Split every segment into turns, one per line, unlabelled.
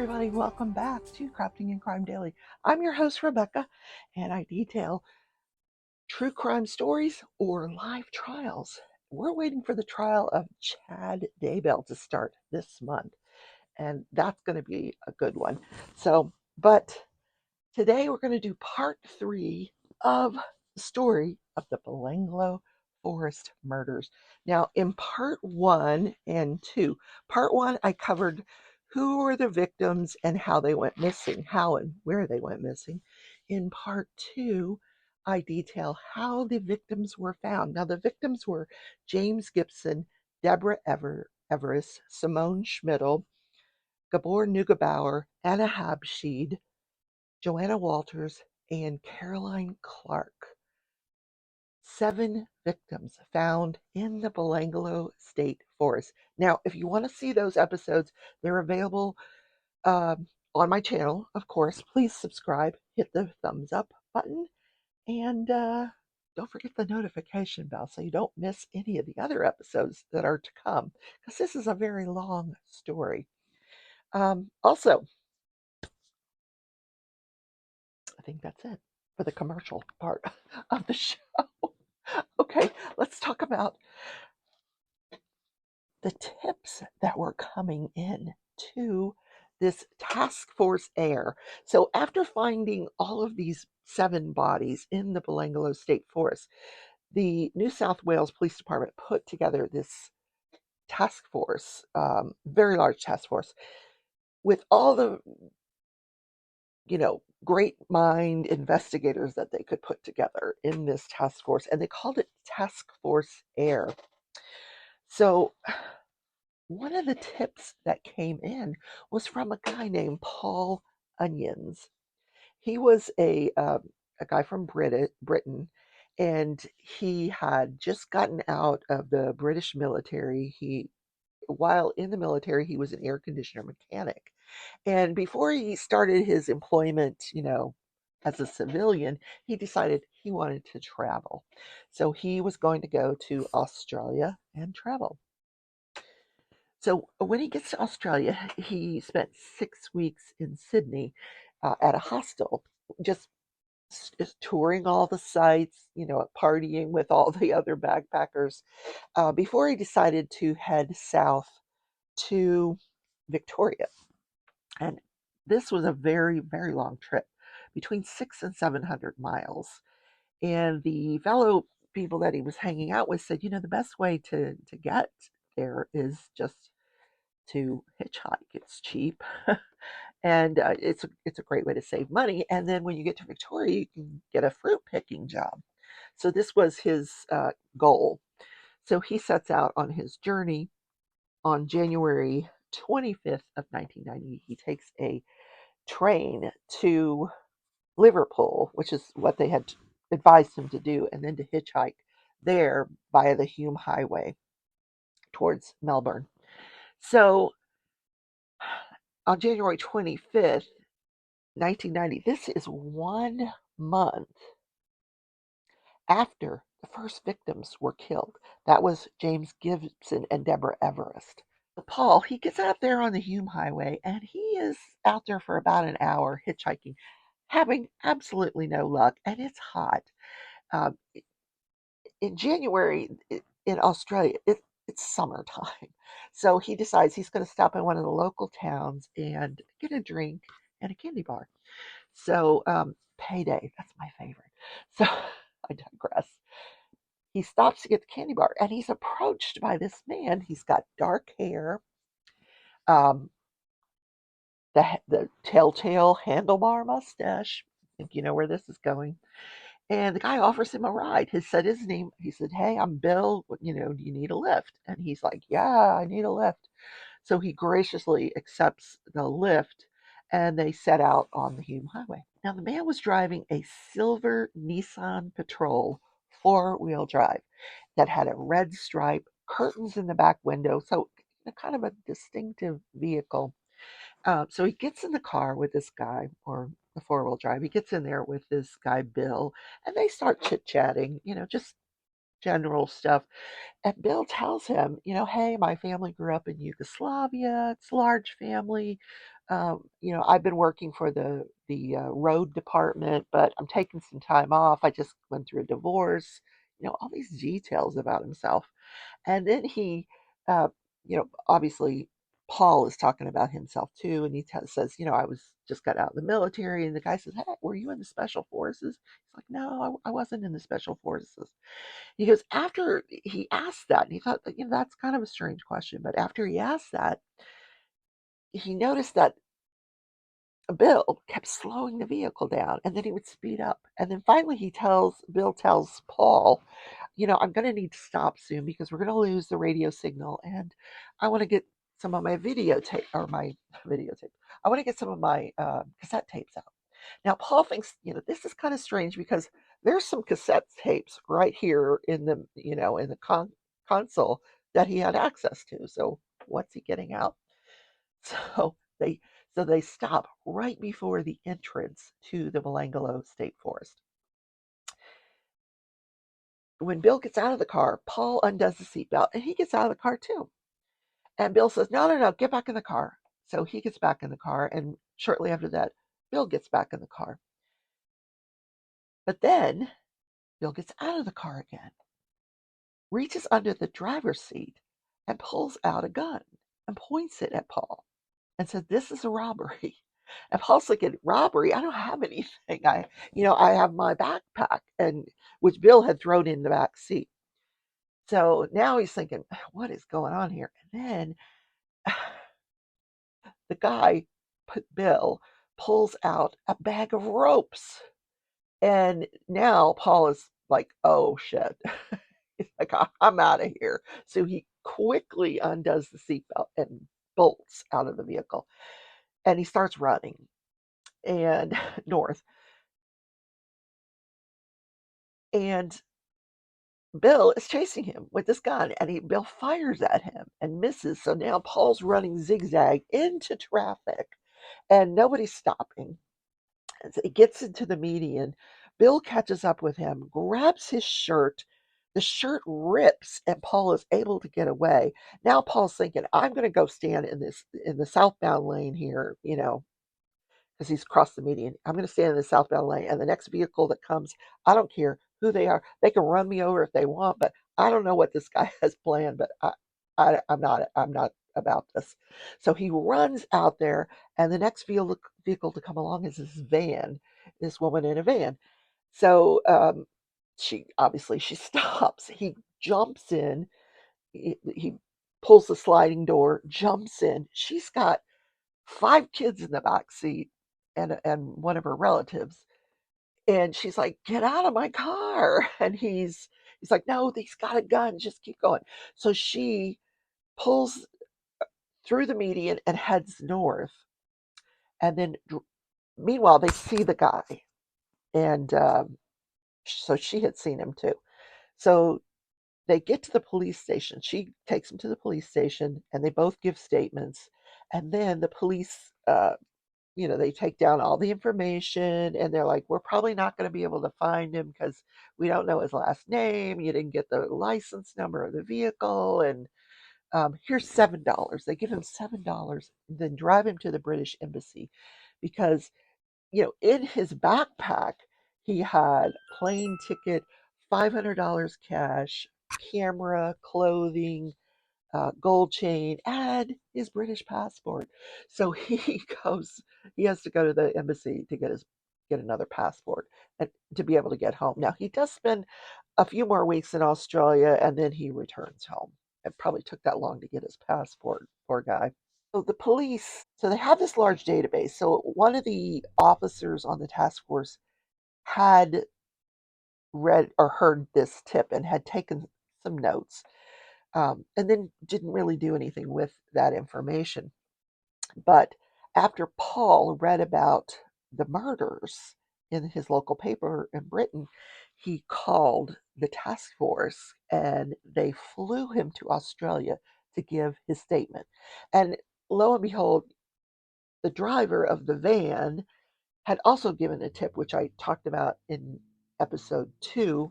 everybody, welcome back to Crafting and Crime Daily. I'm your host, Rebecca, and I detail true crime stories or live trials. We're waiting for the trial of Chad Daybell to start this month, and that's going to be a good one. But today we're going to do part 3 of the story of the Belanglo Forest murders. Now, in part 1 and 2, part 1 I covered who were the victims and how they went missing, how and where they went missing. In part 2, I detail how the victims were found. Now, the victims were James Gibson, Deborah Everest, Simone Schmidl, Gabor Neugebauer, Anna Habschied, Joanna Walters, and Caroline Clark. 7 victims found in the Belanglo State Forest. Now, if you want to see those episodes, they're available on my channel, of course. Please subscribe, hit the thumbs up button, and don't forget the notification bell so you don't miss any of the other episodes that are to come, because this is a very long story. Also, I think that's it for the commercial part of the show. Okay, let's talk about the tips that were coming in to this task force AIR. So after finding all of these 7 bodies in the Belanglo State Forest, the New South Wales Police Department put together this task force, very large task force, with all the great mind investigators that they could put together in this task force, and they called it Task Force AIR. So one of the tips that came in was from a guy named Paul Onions. He was a guy from Britain, and he had just gotten out of the British military. While in the military, he was an air conditioner mechanic. And before he started his employment, as a civilian, he decided he wanted to travel. So he was going to go to Australia and travel. So when he gets to Australia, he spent 6 weeks in Sydney at a hostel, just touring all the sites, partying with all the other backpackers, before he decided to head south to Victoria. And this was a very, very long trip, between 600 and 700 miles. And the fellow people that he was hanging out with said, the best way to get there is just to hitchhike. It's cheap, and it's a great way to save money. And then when you get to Victoria, you can get a fruit picking job. So this was his goal. So he sets out on his journey on January 25th of 1990. He takes a train to Liverpool, which is what they had advised him to do, and then to hitchhike there via the Hume Highway towards Melbourne. So on January 25th, 1990, this is 1 month after the first victims were killed. That was James Gibson and Deborah Everest. Paul, he gets out there on the Hume Highway, and he is out there for about an hour hitchhiking, having absolutely no luck, and it's hot. Um, in January in Australia, it's summertime. So he decides he's going to stop in one of the local towns and get a drink and a candy bar. So, payday, that's my favorite. So, I digress. He stops to get the candy bar, and he's approached by this man. He's got dark hair, um, the telltale handlebar mustache. I think you know where this is going. And the guy offers him a ride. He said his name. He said, "Hey, I'm Bill. Do you need a lift?" And he's like, "Yeah, I need a lift." So he graciously accepts the lift, and they set out on the Hume Highway. Now, the man was driving a silver Nissan Patrol 4-wheel drive that had a red stripe, curtains in the back window, so kind of a distinctive vehicle. So he gets in the car with this guy, or the 4-wheel drive. He gets in there with this guy, Bill, and they start chit-chatting, just general stuff. And Bill tells him, hey, my family grew up in Yugoslavia. It's a large family. I've been working for the road department, but I'm taking some time off. I just went through a divorce. All these details about himself. And then uh, obviously Paul is talking about himself too, and he says, I was just got out of the military, and the guy says, "Hey, were you in the special forces?" He's like, "No, I wasn't in the special forces." He goes, after he asked that, and he thought, that's kind of a strange question, but after he asked that, he noticed that Bill kept slowing the vehicle down, and then he would speed up, and then finally Bill tells Paul, I'm going to need to stop soon because we're going to lose the radio signal, and I want to get some of my videotape or my videotape. I want to get some of my cassette tapes out. Now, Paul thinks, this is kind of strange because there's some cassette tapes right here in the console that he had access to. So what's he getting out? So they so they stop right before the entrance to the Malangalo State Forest. When Bill gets out of the car, Paul undoes the seatbelt and he gets out of the car too. And Bill says, "No, no, no, get back in the car." So he gets back in the car, and shortly after that, Bill gets back in the car. But then Bill gets out of the car again, reaches under the driver's seat, and pulls out a gun and points it at Paul and said, "This is a robbery." And Paul's thinking, "Robbery? I don't have anything. I have my backpack," and which Bill had thrown in the back seat. So now he's thinking, "What is going on here?" And then the guy, Bill, pulls out a bag of ropes. And now Paul is like, "Oh shit." He's like, "I'm out of here." So he quickly undoes the seatbelt and bolts out of the vehicle. And he starts running and north. And Bill is chasing him with this gun, and Bill fires at him and misses. So now Paul's running zigzag into traffic, and nobody's stopping. As he gets into the median, Bill catches up with him, grabs his shirt. The shirt rips, and Paul is able to get away. Now Paul's thinking, "I'm going to go stand in the southbound lane here, because he's crossed the median. I'm going to stand in the southbound lane, and the next vehicle that comes, I don't care who they are. They can run me over if they want, but I don't know what this guy has planned. But I'm not about this." So he runs out there, and the next vehicle to come along is this van, this woman in a van. So she stops. He jumps in. He pulls the sliding door, jumps in. She's got 5 kids in the back seat and one of her relatives. And she's like, "Get out of my car." And he's like, "No, he's got a gun. Just keep going." So she pulls through the median and heads north. And then meanwhile, they see the guy. And so she had seen him too. So they get to the police station. She takes him to the police station, and they both give statements. And then the police they take down all the information, and they're like, "We're probably not going to be able to find him because we don't know his last name. You didn't get the license number of the vehicle. And here's $7." They give him $7, then drive him to the British embassy because, in his backpack, he had plane ticket, $500 cash, camera, clothing, gold chain, and his British passport. So he has to go to the embassy to get another passport and to be able to get home. Now he does spend a few more weeks in Australia, and then he returns home. It probably took that long to get his passport, poor guy. So they have this large database. So one of the officers on the task force had read or heard this tip and had taken some notes, and then didn't really do anything with that information. But after Paul read about the murders in his local paper in Britain, he called the task force and they flew him to Australia to give his statement. And lo and behold, the driver of the van had also given a tip, which I talked about in episode 2,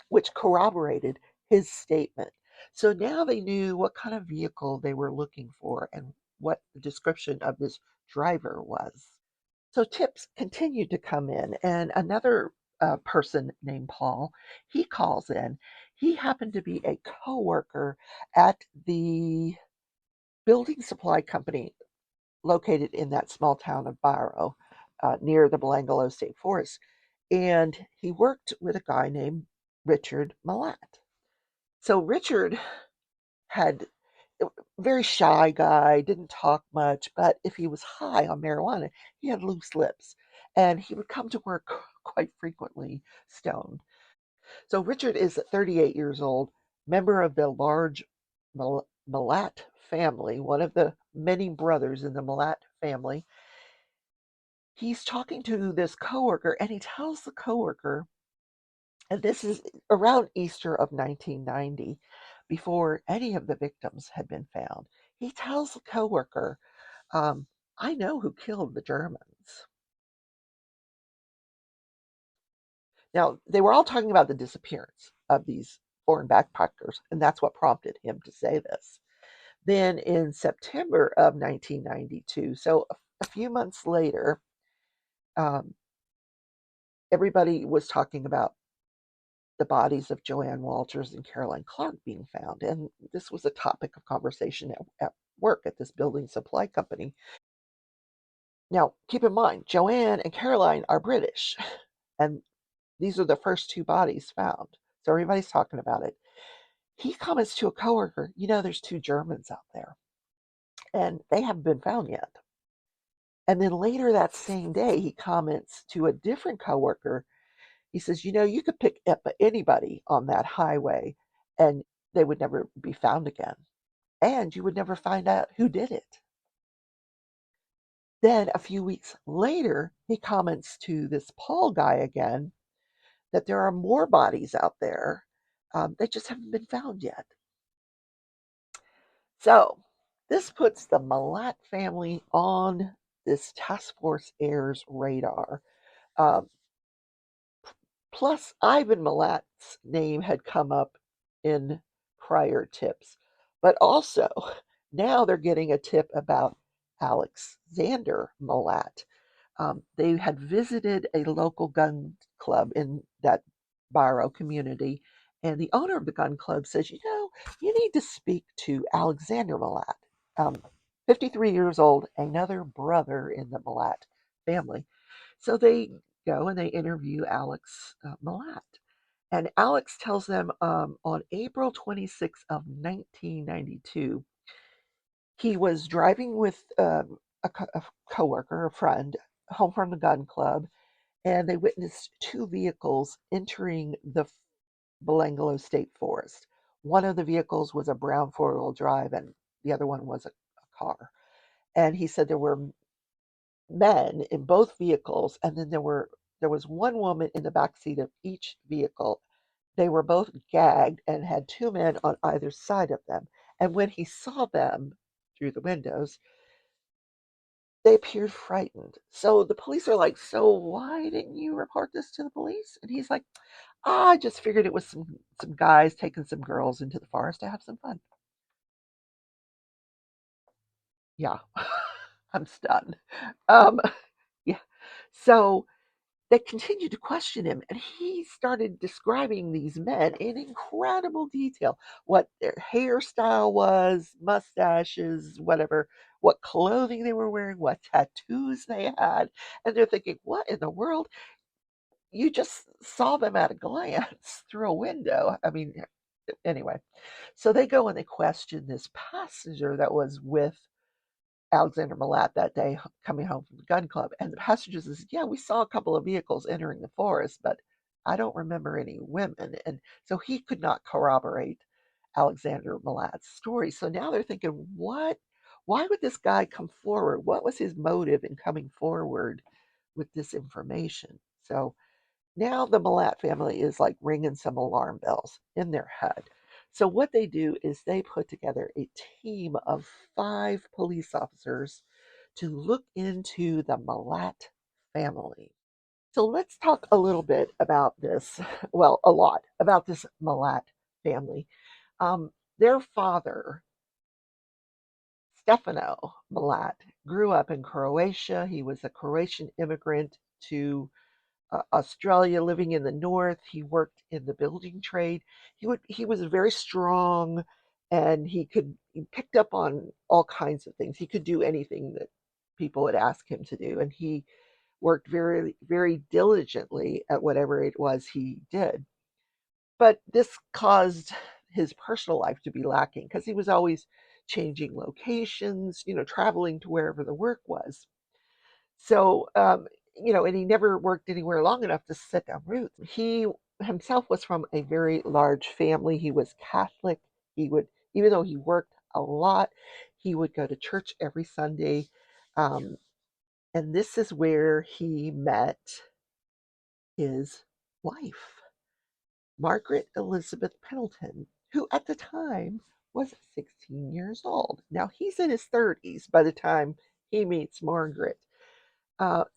which corroborated his statement. So now they knew what kind of vehicle they were looking for and what the description of this driver was. So tips continued to come in, and another person named Paul, he calls in. He happened to be a coworker at the building supply company located in that small town of Barrow, near the Belangolo State Forest, and he worked with a guy named Richard Malat. So Richard had very shy guy, didn't talk much, but if he was high on marijuana, he had loose lips, and he would come to work quite frequently stoned. So Richard is 38 years old, member of the large Malat family, one of the many brothers in the Malat family. He's talking to this coworker, and he tells the coworker, and this is around Easter of 1990, before any of the victims had been found. He tells the coworker, um, I know who killed the Germans. Now, they were all talking about the disappearance of these foreign backpackers, and that's what prompted him to say this. Then in September of 1992, so a few months later, um, everybody was talking about the bodies of Joanne Walters and Caroline Clark being found. And this was a topic of conversation at work at this building supply company. Now, keep in mind, Joanne and Caroline are British, and these are the first two bodies found. So everybody's talking about it. He comments to a coworker, there's two Germans out there, and they haven't been found yet. And then later that same day, he comments to a different coworker. He says, you could pick up anybody on that highway and they would never be found again. And you would never find out who did it. Then a few weeks later, he comments to this Paul guy again that there are more bodies out there. They just haven't been found yet. So this puts the Malat family on this Task Force Air's radar. Um, Plus, Ivan Milat's name had come up in prior tips, but also now they're getting a tip about Alexander Milat. They had visited a local gun club in that Barrow community, and the owner of the gun club says, you need to speak to Alexander Milat, um, 53 years old, another brother in the Milat family. So they go and they interview Alex Milat. And Alex tells them on April 26th of 1992, he was driving with a coworker, a friend, home from the gun club, and they witnessed two vehicles entering the Belangolo State Forest. One of the vehicles was a brown four-wheel drive, and the other one was a car. And he said there were men in both vehicles, and then there was one woman in the back seat of each vehicle. They were both gagged and had two men on either side of them. And when he saw them through the windows, they appeared frightened. So the police are like, "So why didn't you report this to the police?" And he's like, I just figured it was some guys taking some girls into the forest to have some fun. Yeah, I'm stunned. Um, yeah. So they continued to question him, and he started describing these men in incredible detail, what their hairstyle was, mustaches, whatever, what clothing they were wearing, what tattoos they had. And they're thinking, what in the world? You just saw them at a glance through a window. I mean, anyway. So they go and they question this passenger that was with Alexander Malat that day coming home from the gun club. And the passenger says, yeah, we saw a couple of vehicles entering the forest, but I don't remember any women. And so he could not corroborate Alexander Malat's story. So now they're thinking, what? Why would this guy come forward? What was his motive in coming forward with this information? So now the Malat family is like ringing some alarm bells in their head. So what they do is they put together a team of 5 police officers to look into the Malat family. So let's talk a little bit about this. Well, a lot about this Malat family. Their father Stefano Milat grew up in Croatia. He was a Croatian immigrant to Australia, living in the north. He worked in the building trade. He was very strong, and he picked up on all kinds of things. He could do anything that people would ask him to do, and he worked very very diligently at whatever it was he did. But this caused his personal life to be lacking because he was always changing locations, traveling to wherever the work was. So, and he never worked anywhere long enough to set down roots. He himself was from a very large family. He was Catholic. He would, even though he worked a lot, he would go to church every Sunday. Um, and this is where he met his wife, Margaret Elizabeth Pendleton, who at the time was 16 years old. Now he's in his 30s by the time he meets Margaret.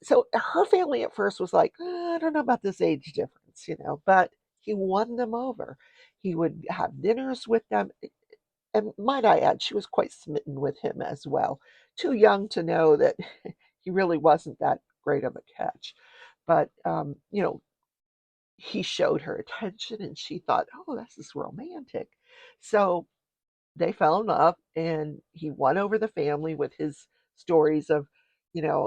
So her family at first was like, I don't know about this age difference, but he won them over. He would have dinners with them. And might I add, she was quite smitten with him as well. Too young to know that he really wasn't that great of a catch. But, he showed her attention and she thought, oh, this is romantic. So they fell in love and he won over the family with his stories of,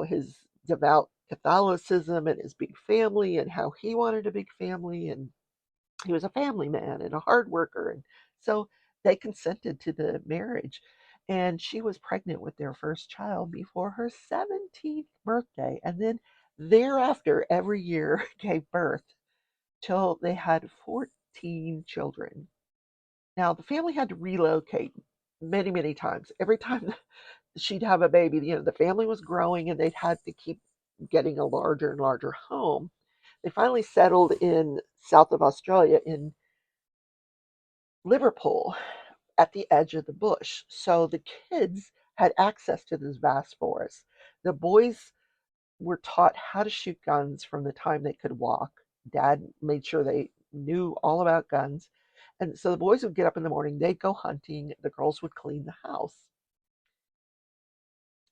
his devout Catholicism and his big family and how he wanted a big family. And he was a family man and a hard worker. And so they consented to the marriage. And she was pregnant with their first child before her 17th birthday. And then thereafter, every year gave birth till they had 14 children. Now, the family had to relocate many, many times. Every time she'd have a baby, the family was growing and they'd had to keep getting a larger and larger home. They finally settled in south of Australia in Liverpool at the edge of the bush. So the kids had access to this vast forest. The boys were taught how to shoot guns from the time they could walk. Dad made sure they knew all about guns. And so the boys would get up in the morning, they'd go hunting, the girls would clean the house.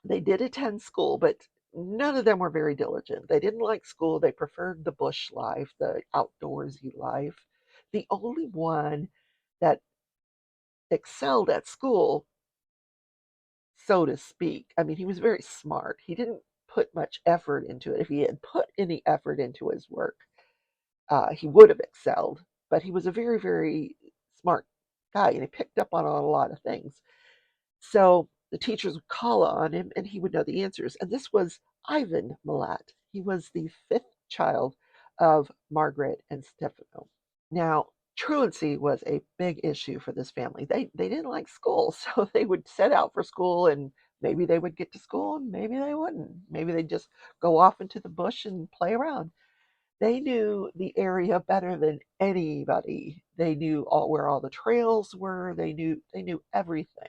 They did attend school, but none of them were very diligent. They didn't like school, they preferred the bush life, the outdoorsy life. The only one that excelled at school, so to speak, I mean, he was very smart. He didn't put much effort into it. If he had put any effort into his work, he would have excelled. But he was a very, very smart guy, and he picked up on a lot of things. So the teachers would call on him, and he would know the answers. And this was Ivan Milat. He was the fifth child of Margaret and Stefano. Now, truancy was a big issue for this family. They didn't like school, so they would set out for school, and maybe they would get to school, and maybe they wouldn't. Maybe they'd just go off into the bush and play around. They knew the area better than anybody. They knew where all the trails were. They knew everything.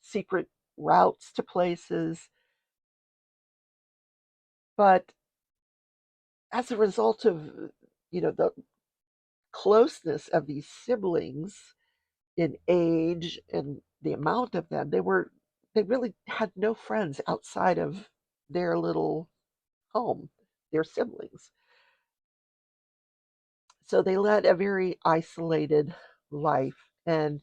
Secret routes to places. But as a result of the closeness of these siblings in age and the amount of them, they really had no friends outside of their little home, their siblings. So they led a very isolated life, and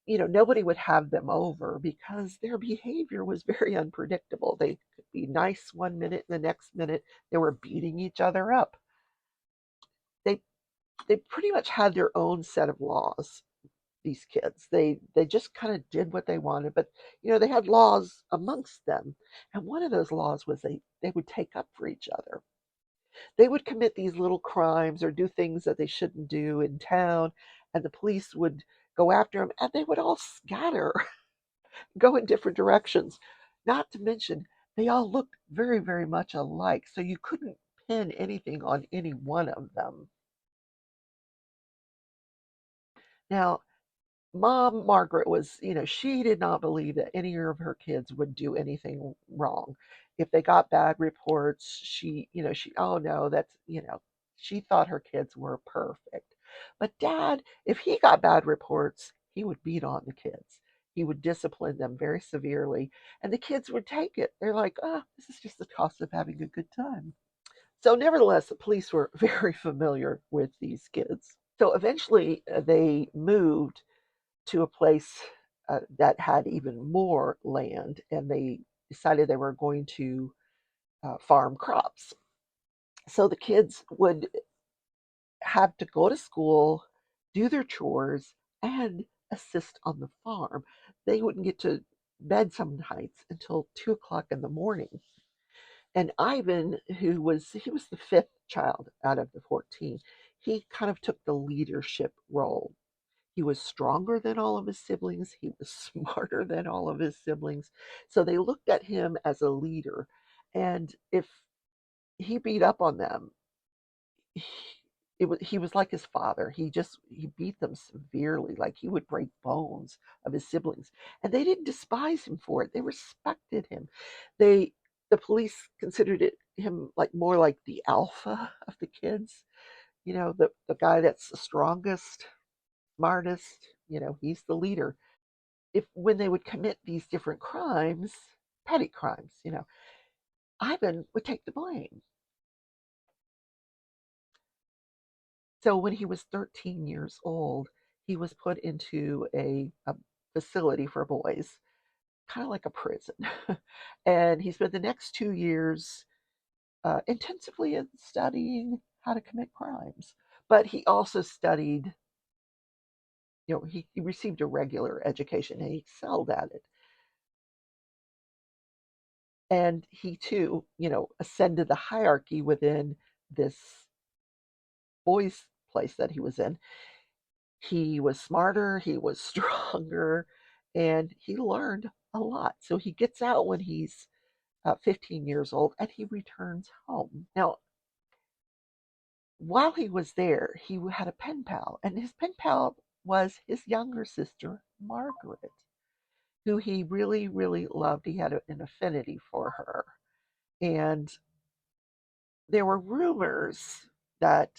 nobody would have them over because their behavior was very unpredictable. They could be nice one minute, and the next minute they were beating each other up. They they pretty much had their own set of laws. These kids, they just kind of did what they wanted, but they had laws amongst them, and one of those laws was they would take up for each other. They would commit these little crimes or do things that they shouldn't do in town, and the police would go after them, and they would all scatter, go in different directions. Not to mention, they all looked very, very much alike, so you couldn't pin anything on any one of them. Now, Mom Margaret was, she did not believe that any of her kids would do anything wrong. If they got bad reports, oh no, she thought her kids were perfect. But Dad, if he got bad reports, he would beat on the kids. he would discipline them very severely, and the kids would take it. They're like, oh, this is just the cost of having a good time. So, nevertheless, the police were very familiar with these kids. So, eventually, they moved to a place that had even more land, and they decided they were going to farm crops. So, the kids would have to go to school, do their chores, and assist on the farm. They wouldn't get to bed some nights until 2 o'clock in the morning. And Ivan, he was the fifth child out of the 14, he kind of took the leadership role. He was stronger than all of his siblings. He was smarter than all of his siblings. So they looked at him as a leader. And if he beat up on them, he was like his father. He beat them severely, like he would break bones of his siblings, and they didn't despise him for it. They respected him. They the police considered him like more like the alpha of the kids. The guy that's the strongest, smartest. He's the leader. If when they would commit these different crimes, petty crimes, Ivan would take the blame. So when he was 13 years old, he was put into a facility for boys, kind of like a prison. And he spent the next 2 years intensively in studying how to commit crimes. But he also studied, he received a regular education and he excelled at it. And he too, ascended the hierarchy within this boys' place that he was in. He was smarter, he was stronger, and he learned a lot. So he gets out when he's 15 years old and he returns home. Now, while he was there, he had a pen pal, and his pen pal was his younger sister, Margaret, who he really, really loved. He had an affinity for her. And there were rumors that,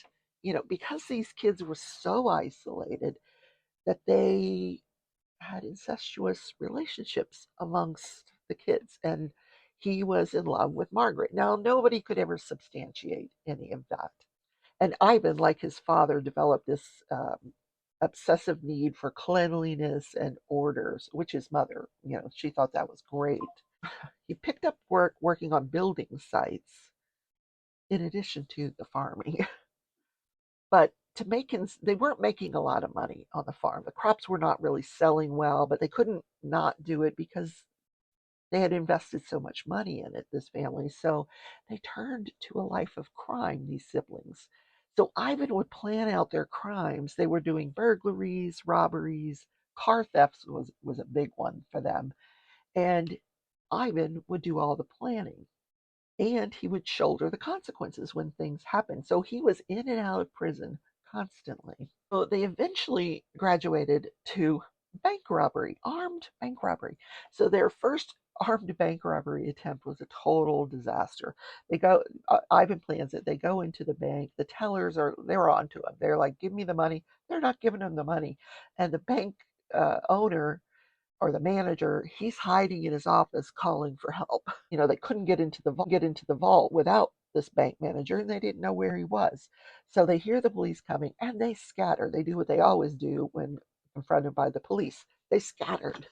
because these kids were so isolated, that they had incestuous relationships amongst the kids, and he was in love with Margaret. Now, nobody could ever substantiate any of that. And Ivan, like his father, developed this obsessive need for cleanliness and orders, which his mother, she thought that was great. He picked up work working on building sites in addition to the farming. But they weren't making a lot of money on the farm. The crops were not really selling well, but they couldn't not do it because they had invested so much money in it, this family. So they turned to a life of crime, these siblings. So Ivan would plan out their crimes. They were doing burglaries, robberies, car thefts was a big one for them. And Ivan would do all the planning, and he would shoulder the consequences when things happened. So he was in and out of prison constantly. So they eventually graduated to bank robbery, armed bank robbery. So their first armed bank robbery attempt was a total disaster. Ivan plans it. They go into the bank. The tellers they're on to him. They're like, give me the money. They're not giving him the money. And the bank owner or the manager, he's hiding in his office calling for help. They couldn't get into the vault without this bank manager, and they didn't know where he was. So they hear the police coming and they scatter. They do what they always do when confronted by the police. They scattered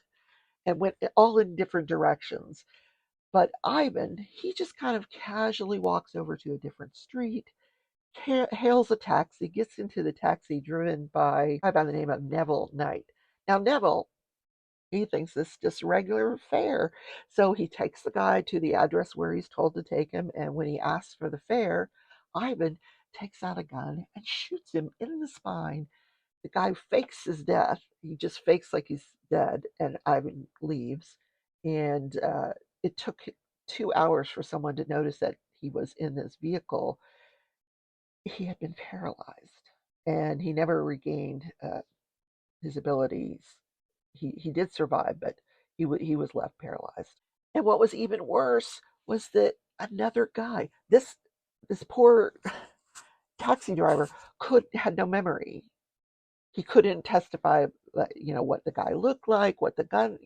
and went all in different directions. But Ivan, he just kind of casually walks over to a different street, hails a taxi, gets into the taxi driven by a guy by the name of Neville Knight. Now, Neville, he thinks it's just regular fare. So he takes the guy to the address where he's told to take him. And when he asks for the fare, Ivan takes out a gun and shoots him in the spine. The guy fakes his death. He just fakes like he's dead. And Ivan leaves. And it took 2 hours for someone to notice that he was in this vehicle. He had been paralyzed and he never regained his abilities. He did survive, but he was left paralyzed. And what was even worse was that another guy, this poor taxi driver, had no memory. He couldn't testify what the guy looked like, what the gun,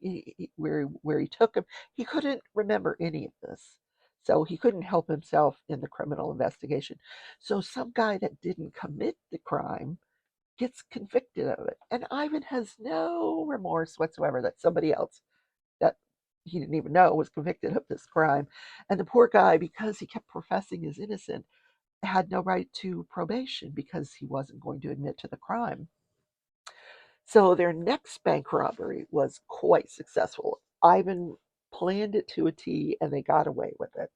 where he took him. He couldn't remember any of this. So he couldn't help himself in the criminal investigation. So some guy that didn't commit the crime gets convicted of it. And Ivan has no remorse whatsoever that somebody else that he didn't even know was convicted of this crime. And the poor guy, because he kept professing his innocence, had no right to probation because he wasn't going to admit to the crime. So their next bank robbery was quite successful. Ivan planned it to a T and they got away with it.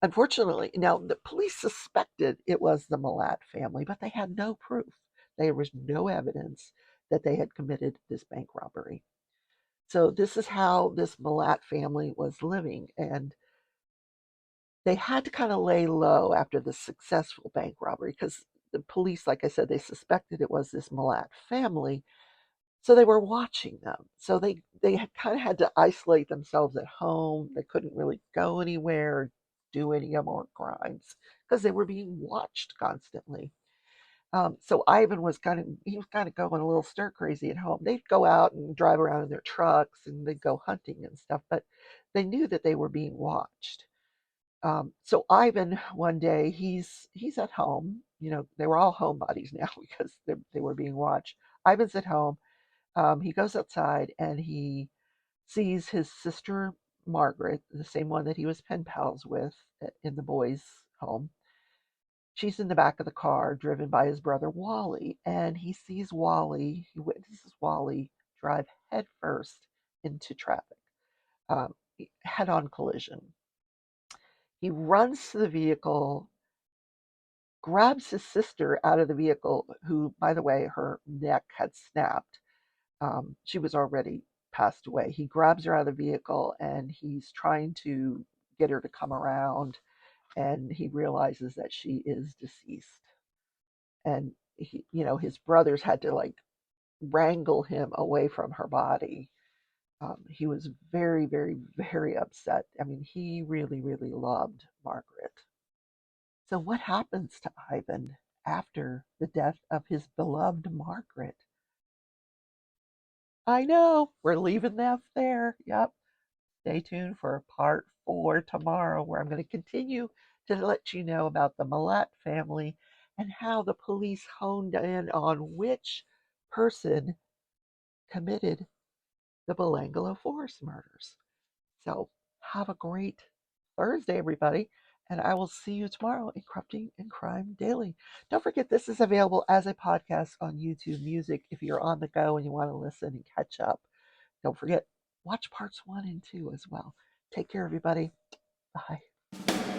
Unfortunately, now the police suspected it was the Malat family, but they had no proof. There was no evidence that they had committed this bank robbery. So this is how this Malat family was living, and they had to kind of lay low after the successful bank robbery because the police, like I said, they suspected it was this Malat family, so they were watching them. So they had kind of had to isolate themselves at home. They couldn't really go anywhere or do any more crimes because they were being watched constantly. So Ivan was kind of going a little stir crazy at home. They'd go out and drive around in their trucks and they'd go hunting and stuff, but they knew that they were being watched. So Ivan, one day, he's at home. They were all homebodies now because they were being watched. Ivan's at home. He goes outside and he sees his sister Margaret, the same one that he was pen pals with in the boys' home. She's in the back of the car, driven by his brother Wally, and he witnesses Wally drive headfirst into traffic, um, head-on collision. He runs to the vehicle, grabs his sister out of the vehicle, who, by the way, her neck had snapped. She was already passed away. He grabs her out of the vehicle and he's trying to get her to come around, and he realizes that she is deceased. And his brothers had to like wrangle him away from her body. He was very, very, very upset. I mean, he really, really loved Margaret. So, what happens to Ivan after the death of his beloved Margaret? I know, we're leaving that there. Yep. Stay tuned for part 4 tomorrow, where I'm going to continue to let you know about the Malat family and how the police honed in on which person committed the Belangolo Forest murders. So, have a great Thursday, everybody, and I will see you tomorrow in Corrupting and Crime Daily. Don't forget, this is available as a podcast on YouTube Music if you're on the go and you want to listen and catch up. Don't forget, watch parts 1 and 2 as well. Take care, everybody. Bye.